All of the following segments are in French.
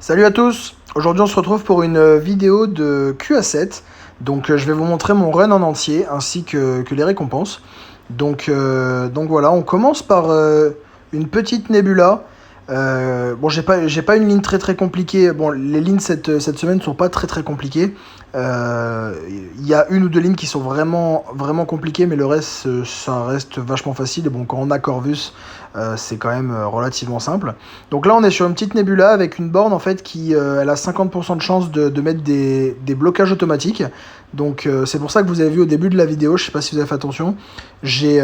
Salut à tous! Aujourd'hui on se retrouve pour une vidéo de QA7. Donc je vais vous montrer mon run en entier ainsi que les récompenses. Donc voilà, on commence par une petite Nebula. Bon, j'ai pas une ligne très compliquée. Bon, les lignes cette semaine sont pas très compliquées. Il y a une ou deux lignes qui sont vraiment compliquées, mais le reste, ça reste vachement facile. Et bon, quand on a Corvus, c'est quand même relativement simple. Donc là, on est sur une petite Nebula avec une borne en fait qui elle a 50% de chance de mettre des blocages automatiques. Donc c'est pour ça que vous avez vu au début de la vidéo, je sais pas si vous avez fait attention, j'ai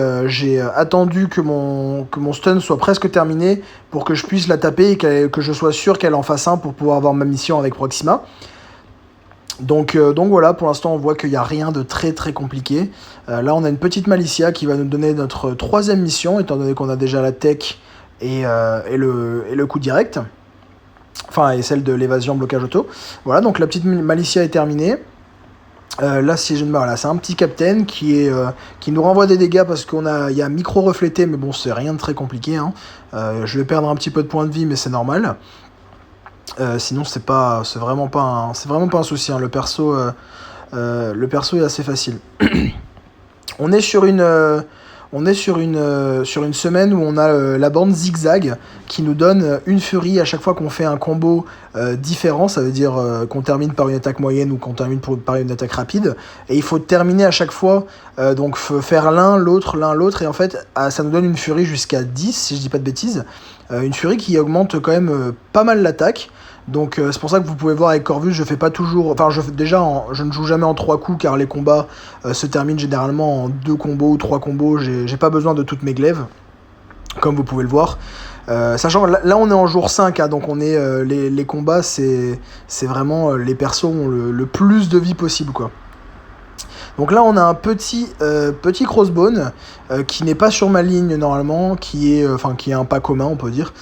attendu que mon stun soit presque terminé pour que je puisse la taper et que je sois sûr qu'elle en fasse un pour pouvoir avoir ma mission avec Proxima. Donc voilà, pour l'instant on voit qu'il n'y a rien de très compliqué. Là on a une petite Malicia qui va nous donner notre troisième mission, étant donné qu'on a déjà la tech et le coup direct. Enfin, et celle de l'évasion blocage auto. Voilà, donc la petite Malicia est terminée. Là, si je ne voilà, c'est un petit captain qui nous renvoie des dégâts parce il y a micro reflété, mais bon, c'est rien de très compliqué, hein. Je vais perdre un petit peu de points de vie, mais c'est normal. Sinon, c'est vraiment pas un souci, hein. Le perso est assez facile. On est sur une semaine où on a la bande zigzag qui nous donne une furie à chaque fois qu'on fait un combo différent. Ça veut dire qu'on termine par une attaque moyenne ou qu'on termine par une attaque rapide. Et il faut terminer à chaque fois, donc faire l'un, l'autre. Et en fait, ça nous donne une furie jusqu'à 10, si je dis pas de bêtises. Une furie qui augmente quand même pas mal l'attaque. Donc c'est pour ça que vous pouvez voir avec Corvus, je fais pas toujours, enfin je ne joue jamais en 3 coups car les combats se terminent généralement en 2 combos ou 3 combos. J'ai pas besoin de toutes mes glaives, comme vous pouvez le voir. Sachant là on est en jour 5, hein, donc on est les combats c'est vraiment les persos ont le plus de vie possible, quoi. Donc là on a un petit crossbone qui n'est pas sur ma ligne normalement, qui est un pas commun on peut dire,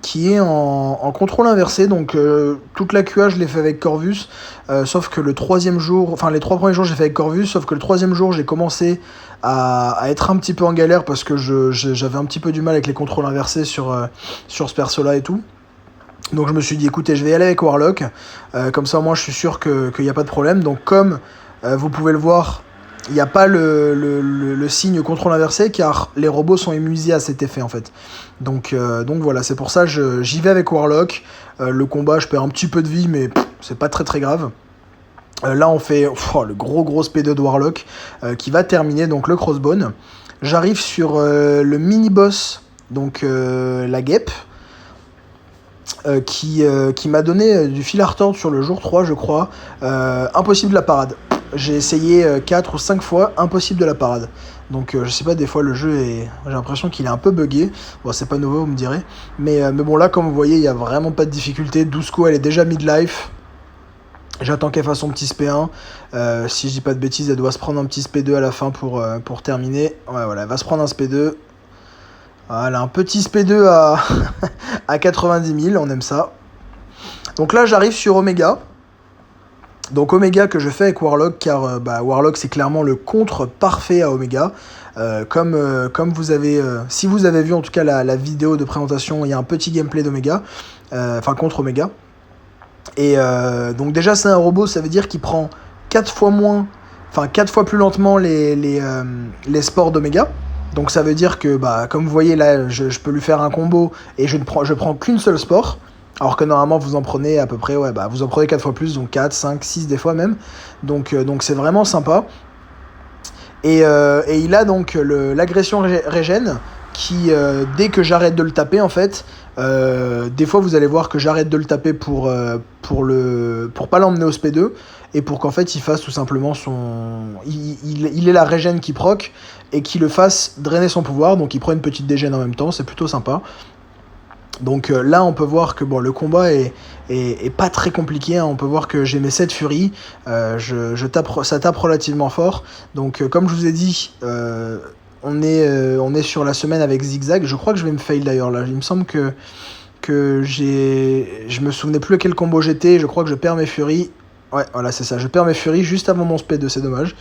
qui est en contrôle inversé. Donc toute la QA je l'ai fait avec Corvus, sauf que le troisième jour, enfin les 3 premiers jours j'ai fait avec Corvus, sauf que le troisième jour j'ai commencé à être un petit peu en galère parce que j'avais un petit peu du mal avec les contrôles inversés sur ce perso là et tout. Donc je me suis dit écoutez, je vais y aller avec Warlock, comme ça au moins je suis sûr qu'il n'y a pas de problème. Donc comme vous pouvez le voir, il n'y a pas le signe contrôle inversé car les robots sont immunisés à cet effet en fait. Donc voilà, c'est pour ça j'y vais avec Warlock. Le combat, je perds un petit peu de vie, mais c'est pas très grave. Là on fait le gros P2 de Warlock qui va terminer donc le crossbone. J'arrive sur le mini-boss, donc la guêpe. Qui m'a donné du fil à retordre sur le jour 3 je crois. Impossible la parade. J'ai essayé 4 ou 5 fois, impossible de la parade. Donc je sais pas, des fois le jeu j'ai l'impression qu'il est un peu buggé. Bon, c'est pas nouveau, vous me direz. Mais bon, là comme vous voyez, il y a vraiment pas de difficulté. Dusko elle est déjà midlife. J'attends qu'elle fasse son petit SP1. Si je dis pas de bêtises, elle doit se prendre un petit SP2 à la fin pour terminer. Ouais, voilà, elle va se prendre un SP2. Voilà, un petit SP2 à 90 000, on aime ça. Donc là, j'arrive sur Omega. Donc Omega que je fais avec Warlock, car Warlock c'est clairement le contre parfait à Omega. Comme vous avez, si vous avez vu en tout cas la vidéo de présentation, il y a un petit gameplay d'Omega, contre Omega. Et donc déjà c'est un robot, ça veut dire qu'il prend 4 fois plus lentement les sports d'Omega. Donc ça veut dire que, comme vous voyez là, je peux lui faire un combo et je prends qu'une seule sport. Alors que normalement vous en prenez à peu près, vous en prenez 4 fois plus, donc 4, 5, 6 des fois même. Donc c'est vraiment sympa. Et il a donc l'agression régène qui, dès que j'arrête de le taper en fait, des fois vous allez voir que j'arrête de le taper pour pas l'emmener au SP2 et pour qu'en fait il fasse tout simplement il ait la régène qui proc et qui le fasse drainer son pouvoir, donc il prend une petite dégène en même temps, c'est plutôt sympa. Donc là on peut voir que le combat est pas très compliqué, hein. On peut voir que j'ai mes 7 furies, ça tape relativement fort. Donc comme je vous ai dit, on est sur la semaine avec Zigzag. Je crois que je vais me fail d'ailleurs là, il me semble que je me souvenais plus à quel combo j'étais, je crois que je perds mes furies. Ouais, voilà, c'est ça, je perds mes furies juste avant mon SP2, c'est dommage.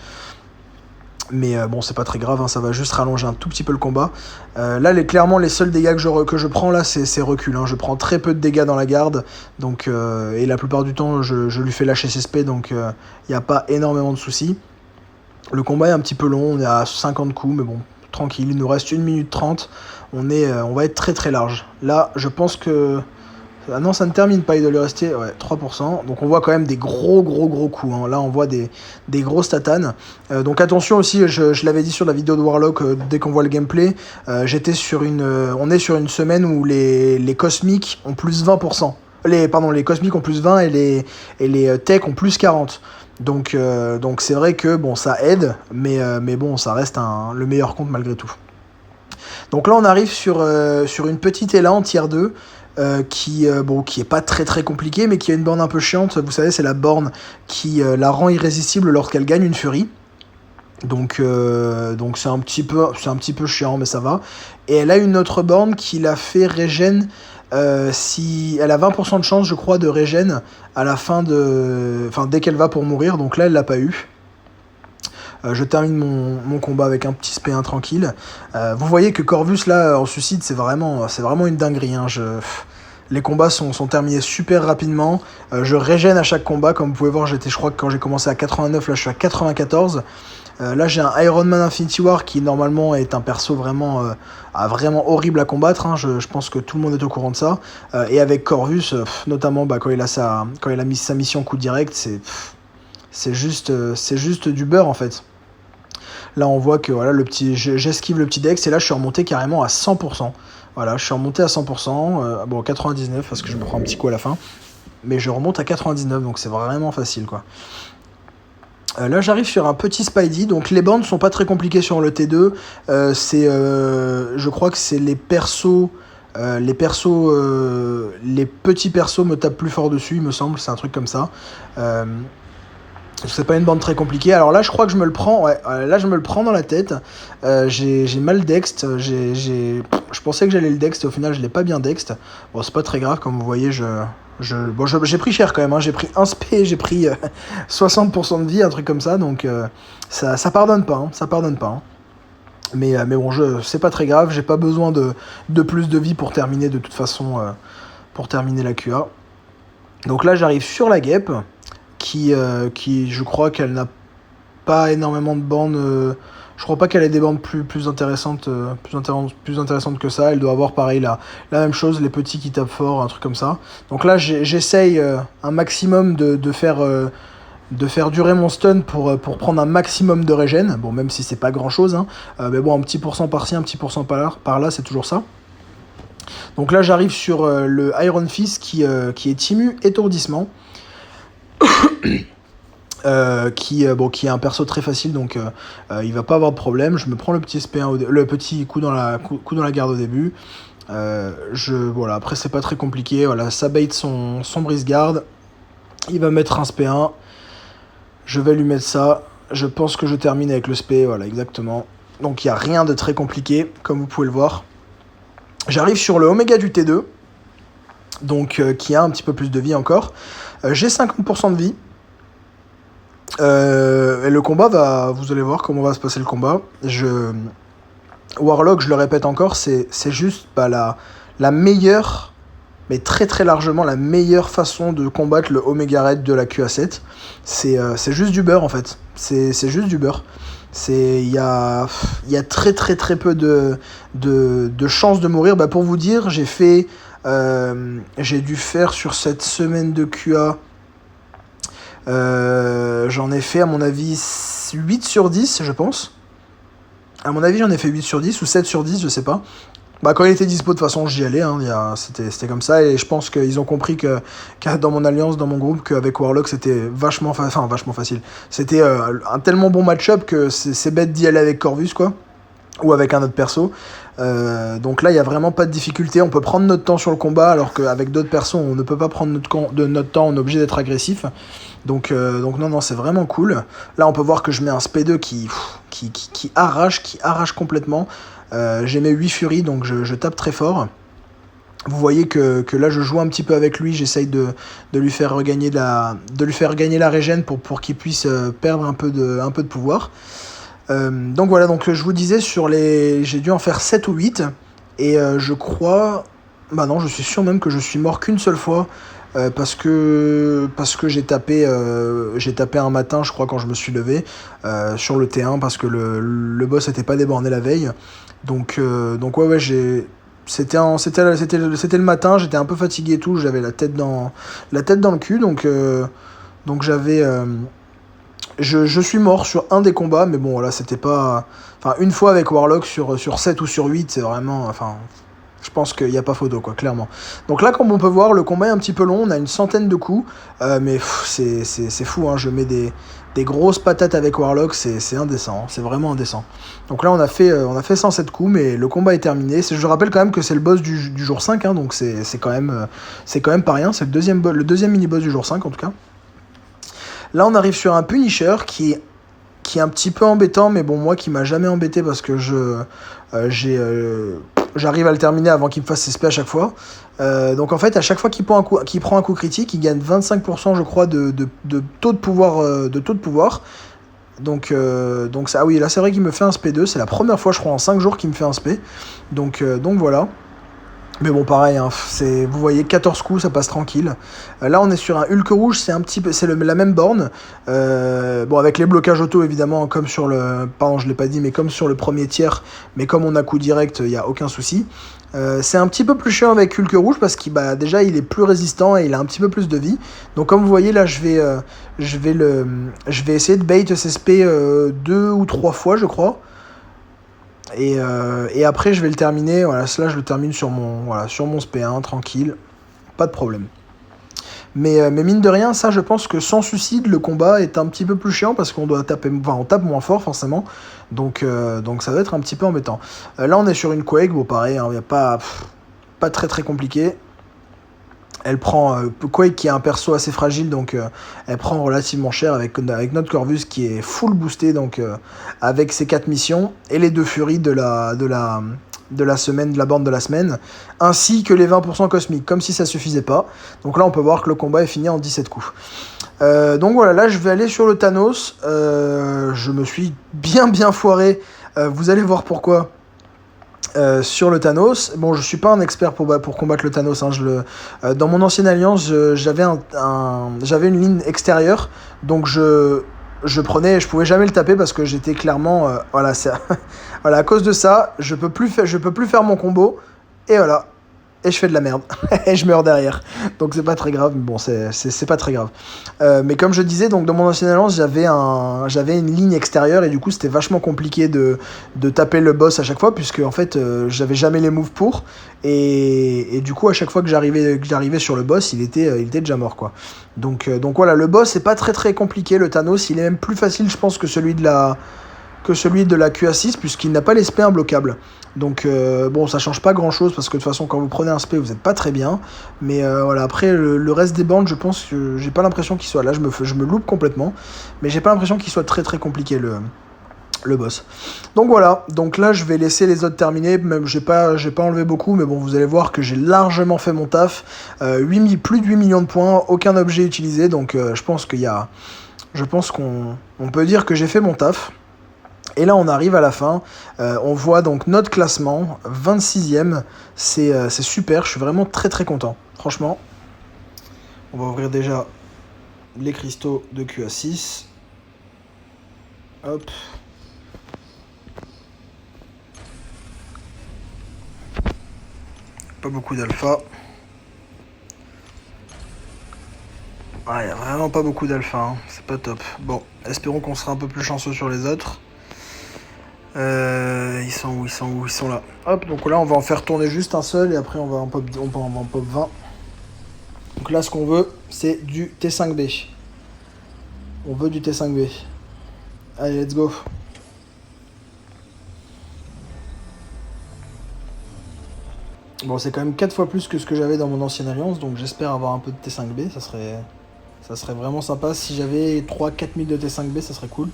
Mais bon, c'est pas très grave, hein, ça va juste rallonger un tout petit peu le combat. Là, clairement, les seuls dégâts que je prends là, c'est recul. Hein. Je prends très peu de dégâts dans la garde, donc, et la plupart du temps, je lui fais lâcher ses spés, donc il n'y a pas énormément de soucis. Le combat est un petit peu long, on est à 50 coups, mais bon, tranquille, il nous reste 1 minute 30. On va être très très large. Là, je pense que... Ah non, ça ne termine pas, il doit lui rester 3%. Donc on voit quand même des gros coups. Hein. Là, on voit des grosses tatanes. Donc attention aussi, je l'avais dit sur la vidéo de Warlock, dès qu'on voit le gameplay, on est sur une semaine où les cosmiques ont plus 20%. Les cosmiques ont plus 20 et les techs ont plus 40. Donc c'est vrai que bon, ça aide, mais bon, ça reste le meilleur compte malgré tout. Donc là, on arrive sur une petite Ela en tier 2. Qui est pas très très compliqué, mais qui a une borne un peu chiante. Vous savez, c'est la borne qui la rend irrésistible lorsqu'elle gagne une furie. Donc c'est un petit peu chiant, mais ça va. Et elle a une autre borne qui la fait régène. Si elle a 20% de chance, je crois, de régène à la fin dès qu'elle va pour mourir. Donc là, elle l'a pas eu. Je termine mon combat avec un petit SP1 tranquille. Vous voyez que Corvus là en suicide, c'est vraiment une dinguerie. Hein. Les combats sont terminés super rapidement. Je régène à chaque combat, comme vous pouvez voir. Je crois que quand j'ai commencé à 89, là je suis à 94. Là j'ai un Iron Man Infinity War qui normalement est un perso vraiment horrible à combattre. Hein. Je pense que tout le monde est au courant de ça. Et avec Corvus, notamment quand il a mis sa mission coup direct, c'est juste du beurre en fait. Là, on voit que voilà, j'esquive le petit dex et là, je suis remonté carrément à 100%. Voilà, je suis remonté à 100%. Bon, 99 parce que je me prends un petit coup à la fin. Mais je remonte à 99, donc c'est vraiment facile, quoi. Là, j'arrive sur un petit Spidey. Donc, les bandes sont pas très compliquées sur le T2. Je crois que c'est les persos... les petits persos me tapent plus fort dessus, il me semble. C'est un truc comme ça. C'est pas une bande très compliquée. Alors là, je crois que je me le prends. Ouais, là, je me le prends dans la tête. J'ai mal dext. Je pensais que j'allais le dext. Au final, je l'ai pas bien dext. Bon, c'est pas très grave. Comme vous voyez, j'ai pris cher quand même. Hein. J'ai pris 1 SP. J'ai pris 60% de vie, un truc comme ça. Donc, ça pardonne pas. Hein. Ça pardonne pas. Hein. Mais bon, c'est pas très grave. J'ai pas besoin de plus de vie pour terminer de toute façon. Pour terminer la QA. Donc là, j'arrive sur la guêpe. Qui je crois qu'elle n'a pas énormément de bandes. Je crois pas qu'elle ait des bandes plus intéressantes que ça. Elle doit avoir pareil la même chose, les petits qui tapent fort, un truc comme ça. Donc là, j'essaye un maximum de faire durer mon stun pour prendre un maximum de régène. Bon, même si c'est pas grand chose, hein. Mais bon, un petit pourcent par-ci, un petit pourcent par-là, c'est toujours ça. Donc là, j'arrive sur le Iron Fist qui est Timu étourdissement. Qui est un perso très facile, donc il va pas avoir de problème. Je me prends le petit SP1 le petit coup dans la garde au début. Voilà, après c'est pas très compliqué. Voilà, ça bait son brise-garde. Il va mettre un SP1. Je vais lui mettre ça. Je pense que je termine avec le SP. Voilà, exactement. Donc il n'y a rien de très compliqué, comme vous pouvez le voir. J'arrive sur le Oméga du T2. Donc qui a un petit peu plus de vie encore. J'ai 50% de vie. Et le combat vous allez voir comment va se passer le combat. Warlock, je le répète encore, c'est juste la meilleure, mais très très largement la meilleure façon de combattre le Omega Red de la QA7. C'est juste du beurre en fait. C'est juste du beurre. Il y a très très très peu de chances de mourir. Pour vous dire, j'ai dû faire sur cette semaine de QA. J'en ai fait à mon avis 8 sur 10 je pense. À mon avis j'en ai fait 8 sur 10 ou 7 sur 10, je sais pas. Quand il était dispo de toute façon j'y allais, hein. C'était comme ça et je pense qu'ils ont compris que dans mon alliance, dans mon groupe, qu'avec Warlock c'était vachement facile. C'était un tellement bon match-up que c'est bête d'y aller avec Corvus quoi. Ou avec un autre perso. Donc là, il n'y a vraiment pas de difficulté. On peut prendre notre temps sur le combat, alors qu'avec d'autres persos, on ne peut pas prendre notre temps. On est obligé d'être agressif. Donc non, c'est vraiment cool. Là, on peut voir que je mets un SP2 qui arrache complètement. J'ai mes 8 furies, donc je tape très fort. Vous voyez que là, je joue un petit peu avec lui. J'essaye de lui faire regagner la régène pour qu'il puisse perdre un peu de pouvoir. Donc voilà, donc je vous disais sur les... J'ai dû en faire 7 ou 8. Et je crois... Bah non, je suis sûr même que je suis mort qu'une seule fois. Parce que j'ai tapé un matin, je crois, quand je me suis levé sur le T1 parce que le boss n'était pas déborné la veille. Donc ouais, c'était le matin, j'étais un peu fatigué et tout, j'avais la tête dans le cul, donc je suis mort sur un des combats, mais bon, voilà, c'était pas... Enfin, une fois avec Warlock sur 7 ou sur 8, c'est vraiment... Enfin, je pense qu'il n'y a pas photo, quoi, clairement. Donc là, comme on peut voir, le combat est un petit peu long, on a une centaine de coups, mais c'est fou, hein, je mets des grosses patates avec Warlock, c'est indécent, hein, c'est vraiment indécent. Donc là, on a fait 107 coups, mais le combat est terminé. Je rappelle quand même que c'est le boss du jour 5, hein, donc c'est quand même pas rien, c'est le deuxième mini-boss du jour 5, en tout cas. Là, on arrive sur un Punisher qui est un petit peu embêtant, mais bon, moi qui m'a jamais embêté parce que j'arrive à le terminer avant qu'il me fasse SP à chaque fois. Donc en fait, à chaque fois qu'il prend un coup critique, il gagne 25%, je crois, de taux de pouvoir. Donc ça, ah oui, là c'est vrai qu'il me fait un SP2, c'est la première fois, je crois, en 5 jours qu'il me fait un SP. Donc voilà. Mais bon, pareil, hein, vous voyez, 14 coups, ça passe tranquille. Là, on est sur un Hulk rouge, c'est la même borne. Bon, avec les blocages auto, évidemment, comme sur le... Pardon, je l'ai pas dit, mais comme sur le premier tiers. Mais comme on a coup direct, il n'y a aucun souci. C'est un petit peu plus chiant avec Hulk rouge, parce qu'il déjà, il est plus résistant et il a un petit peu plus de vie. Donc, comme vous voyez, là, je vais essayer de bait SSP 2 ou 3 fois, je crois. Et après, je vais le terminer. Voilà, là, je le termine sur mon SP1, tranquille, pas de problème. Mais mine de rien, ça, je pense que sans suicide, le combat est un petit peu plus chiant parce qu'on doit taper, enfin, on tape moins fort forcément. Donc ça va être un petit peu embêtant. Là, on est sur une Quake, bon, pareil, il n'y a pas très très compliqué. Elle prend Quake qui est un perso assez fragile, donc elle prend relativement cher avec notre Corvus qui est full boosté, donc avec ses 4 missions et les 2 furies de la semaine, de la bande de la semaine, ainsi que les 20% cosmiques, comme si ça suffisait pas. Donc là on peut voir que le combat est fini en 17 coups. Donc voilà, là je vais aller sur le Thanos. Je me suis bien foiré. Vous allez voir pourquoi. Sur le Thanos, bon, je suis pas un expert pour combattre le Thanos. Hein, dans mon ancienne alliance, j'avais une ligne extérieure, donc je pouvais jamais le taper parce que j'étais clairement, voilà, voilà, à cause de ça, je peux plus faire mon combo, et voilà, et je fais de la merde, et je meurs derrière. Donc c'est pas très grave, mais bon, c'est pas très grave. Mais comme je disais, donc dans mon ancienne alliance, j'avais une ligne extérieure, et du coup c'était vachement compliqué de taper le boss à chaque fois, puisque en fait j'avais jamais les moves pour, et du coup à chaque fois que j'arrivais sur le boss, il était déjà mort, quoi. Donc voilà, le boss c'est pas très très compliqué, le Thanos, il est même plus facile, je pense, que celui de la QA6, puisqu'il n'a pas les SP imbloquables. Donc bon, ça change pas grand chose parce que de toute façon, quand vous prenez un SP, vous êtes pas très bien. Mais voilà, après le reste des bandes, je pense que j'ai pas l'impression qu'il soit là. Je me loupe complètement, mais j'ai pas l'impression qu'il soit très très compliqué le boss. Donc voilà, donc là je vais laisser les autres terminer. Même j'ai pas enlevé beaucoup, mais bon, vous allez voir que j'ai largement fait mon taf. Plus de 8 millions de points, aucun objet utilisé. Donc je pense qu'on peut dire que j'ai fait mon taf. Et là on arrive à la fin, on voit donc notre classement, 26ème, c'est super, je suis vraiment très très content, franchement. On va ouvrir déjà les cristaux de QA6, hop. Pas beaucoup d'alpha. Ah, il n'y a vraiment pas beaucoup d'alpha, hein. C'est pas top. Bon, espérons qu'on sera un peu plus chanceux sur les autres. Ils sont où? Ils sont là. Hop, donc là on va en faire tourner juste un seul et après on va en pop 20. Donc là ce qu'on veut c'est du T5B. On veut du T5B. Allez, let's go. Bon, c'est quand même 4 fois plus que ce que j'avais dans mon ancienne alliance, donc j'espère avoir un peu de T5B, ça serait vraiment sympa. Si j'avais 3-4 000 de T5B, ça serait cool.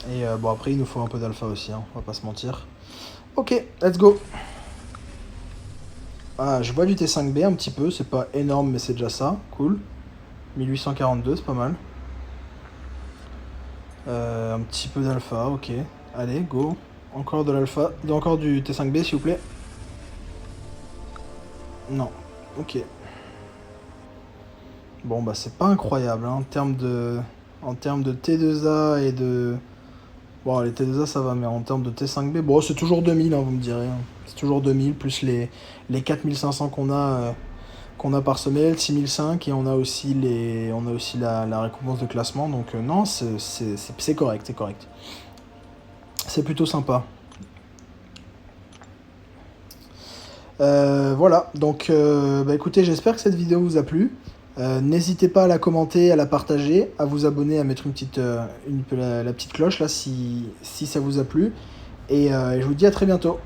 Et bon, après, il nous faut un peu d'alpha aussi, hein, on va pas se mentir. Ok, let's go. Ah, je vois du T5B un petit peu, c'est pas énorme, mais c'est déjà ça, cool. 1842, c'est pas mal. Un petit peu d'alpha, ok. Allez, go. Encore de l'alpha. Encore du T5B, s'il vous plaît. Non. Ok. Bon, bah, c'est pas incroyable, hein, en termes de T2A et de... Bon, les T2A, ça va, mais en termes de T5B, bon, c'est toujours 2000, hein, vous me direz. Hein. C'est toujours 2000, plus les 4500 qu'on a par semelle, 6005, et on a aussi la récompense de classement. Donc, non, c'est correct, c'est correct. C'est plutôt sympa. Voilà, donc bah écoutez, j'espère que cette vidéo vous a plu. N'hésitez pas à la commenter, à la partager, à vous abonner, à mettre la petite cloche là si ça vous a plu. Et je vous dis à très bientôt.